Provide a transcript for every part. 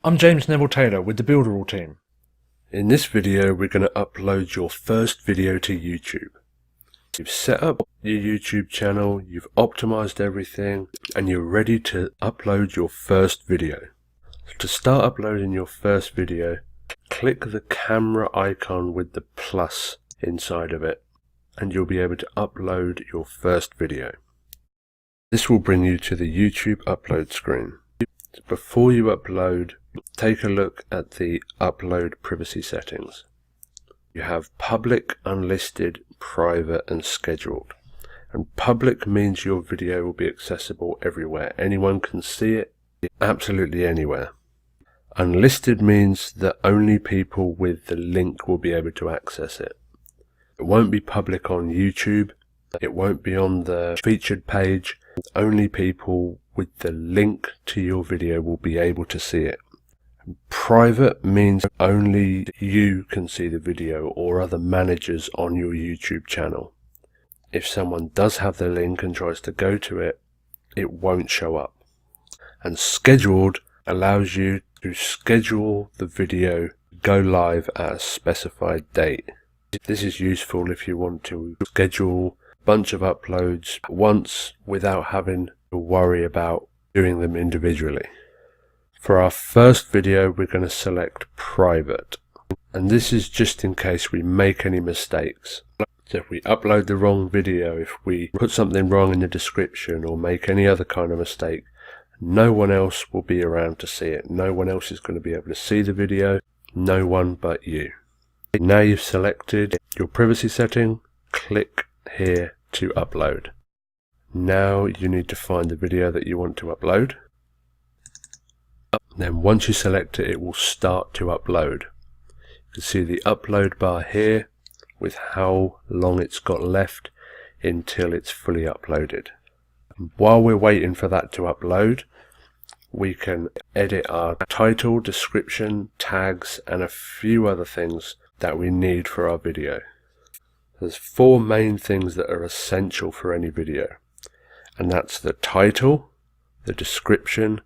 I'm James Neville Taylor with the Builderall team. In this video, we're going to upload your first video to YouTube. You've set up your YouTube channel, you've optimized everything, and you're ready to upload your first video. So to start uploading your first video, click the camera icon with the plus inside of it, and you'll be able to upload your first video. This will bring you to the YouTube upload screen. Before you upload, take a look at the upload privacy settings. You have public, unlisted, private and scheduled. And public means your video will be accessible everywhere. Anyone can see it, absolutely anywhere. Unlisted means that only people with the link will be able to access it. It won't be public on YouTube. It won't be on the featured page. Only people with the link to your video will be able to see it. Private means only you can see the video or other managers on your YouTube channel. If someone does have the link and tries to go to it, it won't show up. And scheduled allows you to schedule the video go live at a specified date. This is useful if you want to schedule a bunch of uploads at once without having to worry about doing them individually. For our first video, we're going to select private, and this is just in case we make any mistakes. So if we upload the wrong video, if we put something wrong in the description or make any other kind of mistake, no one else will be around to see it. No one else is going to be able to see the video, no one but you. Now you've selected your privacy setting, click here to upload. Now you need to find the video that you want to upload. Then once you select it, it will start to upload. You can see the upload bar here with how long it's got left until it's fully uploaded. While we're waiting for that to upload, we can edit our title, description, tags and a few other things that we need for our video. There's four main things that are essential for any video, and that's the title, the description,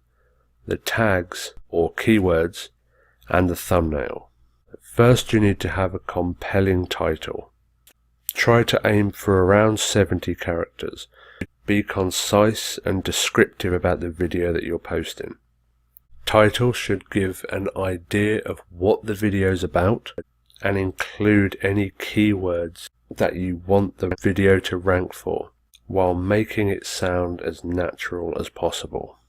the tags or keywords, and the thumbnail. First, you need to have a compelling title. Try to aim for around 70 characters. Be concise and descriptive about the video that you're posting. Title should give an idea of what the video is about and include any keywords that you want the video to rank for, while making it sound as natural as possible.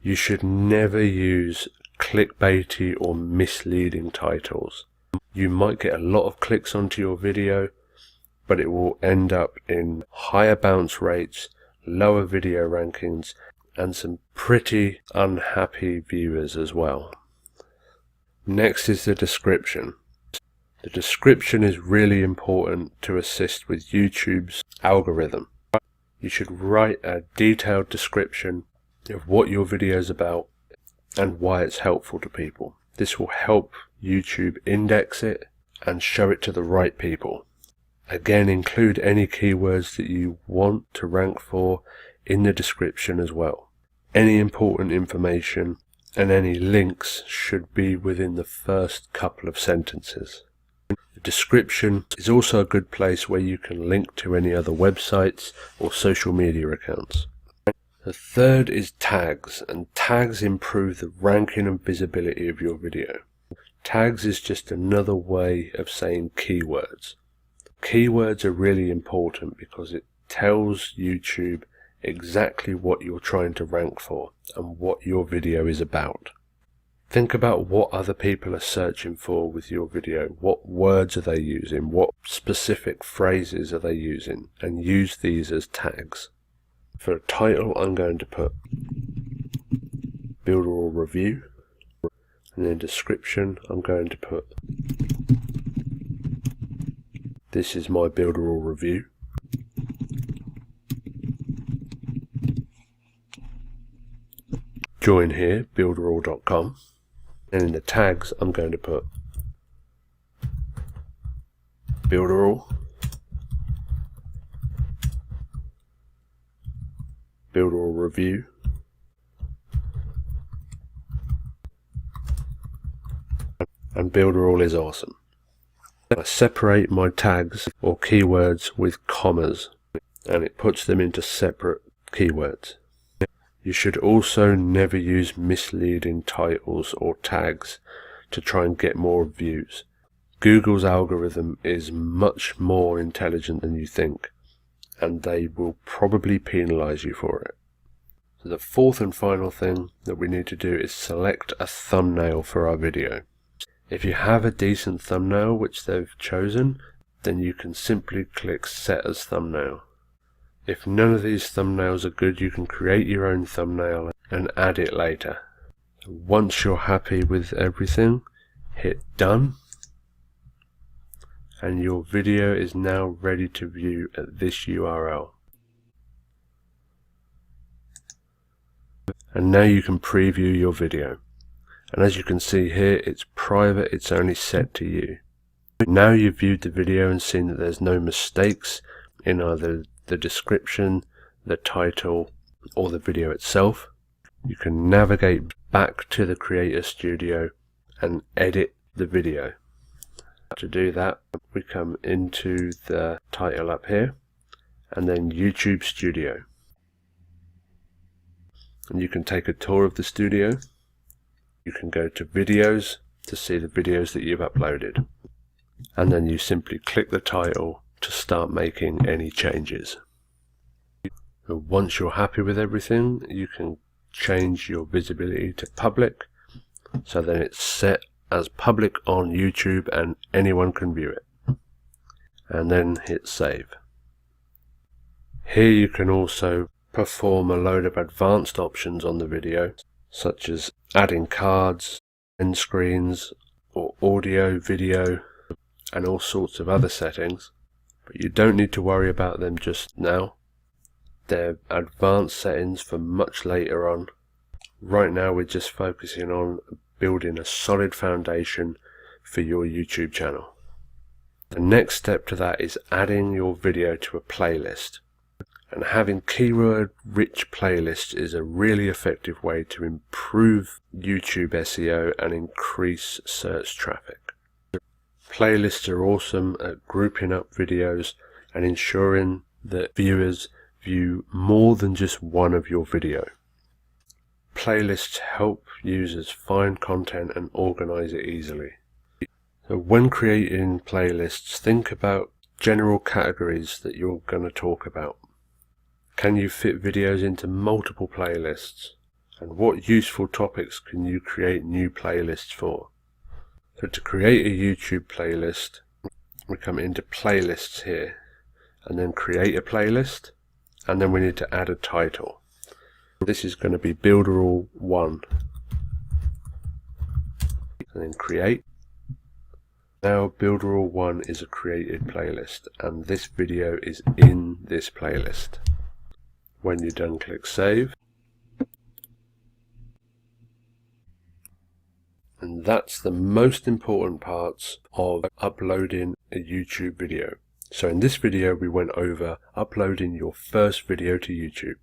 You should never use clickbaity or misleading titles. You might get a lot of clicks onto your video, but it will end up in higher bounce rates, lower video rankings, and some pretty unhappy viewers as well. Next is the description. The description is really important to assist with YouTube's algorithm. You should write a detailed description of what your video is about and why it's helpful to people. This will help YouTube index it and show it to the right people. Again, include any keywords that you want to rank for in the description as well. Any important information and any links should be within the first couple of sentences. The description is also a good place where you can link to any other websites or social media accounts. The third is tags, and tags improve the ranking and visibility of your video. Tags is just another way of saying keywords. Keywords are really important because it tells YouTube exactly what you're trying to rank for and what your video is about. Think about what other people are searching for with your video. What words are they using? What specific phrases are they using? And use these as tags. For a title, I'm going to put Builderall Review, and in description, I'm going to put this is my Builderall review. Join here, builderall.com, and in the tags, I'm going to put Builderall, Builderall Review, and Builderall is awesome. I separate my tags or keywords with commas, and it puts them into separate keywords. You should also never use misleading titles or tags to try and get more views. Google's algorithm is much more intelligent than you think, and they will probably penalize you for it. So the fourth and final thing that we need to do is select a thumbnail for our video. If you have a decent thumbnail which they've chosen, then you can simply click Set as Thumbnail. If none of these thumbnails are good, you can create your own thumbnail and add it later. Once you're happy with everything, hit Done, and your video is now ready to view at this URL. And now you can preview your video. And as you can see here, it's private, it's only set to you. Now you've viewed the video and seen that there's no mistakes in either the description, the title, or the video itself. You can navigate back to the Creator Studio and edit the video. To do that, we come into the title up here, and then YouTube Studio. And you can take a tour of the studio. You can go to videos to see the videos that you've uploaded. And then you simply click the title to start making any changes. Once you're happy with everything, you can change your visibility to public. So then it's set as public on YouTube and anyone can view it. And then hit save. Here you can also perform a load of advanced options on the video, such as adding cards, end screens, or audio, video, and all sorts of other settings, but you don't need to worry about them just now. They're advanced settings for much later on. Right now we're just focusing on building a solid foundation for your YouTube channel. The next step to that is adding your video to a playlist. And having keyword-rich playlists is a really effective way to improve YouTube SEO and increase search traffic. Playlists are awesome at grouping up videos and ensuring that viewers view more than just one of your video. Playlists help users find content and organize it easily. So when creating playlists, think about general categories that you're going to talk about. Can you fit videos into multiple playlists? And what useful topics can you create new playlists for? So to create a YouTube playlist, we come into playlists here and then create a playlist, and then we need to add a title. This is going to be Builderall 1. And then create. Now Builderall 1 is a created playlist and this video is in this playlist. When you're done, click save. And that's the most important parts of uploading a YouTube video. So in this video we went over uploading your first video to YouTube.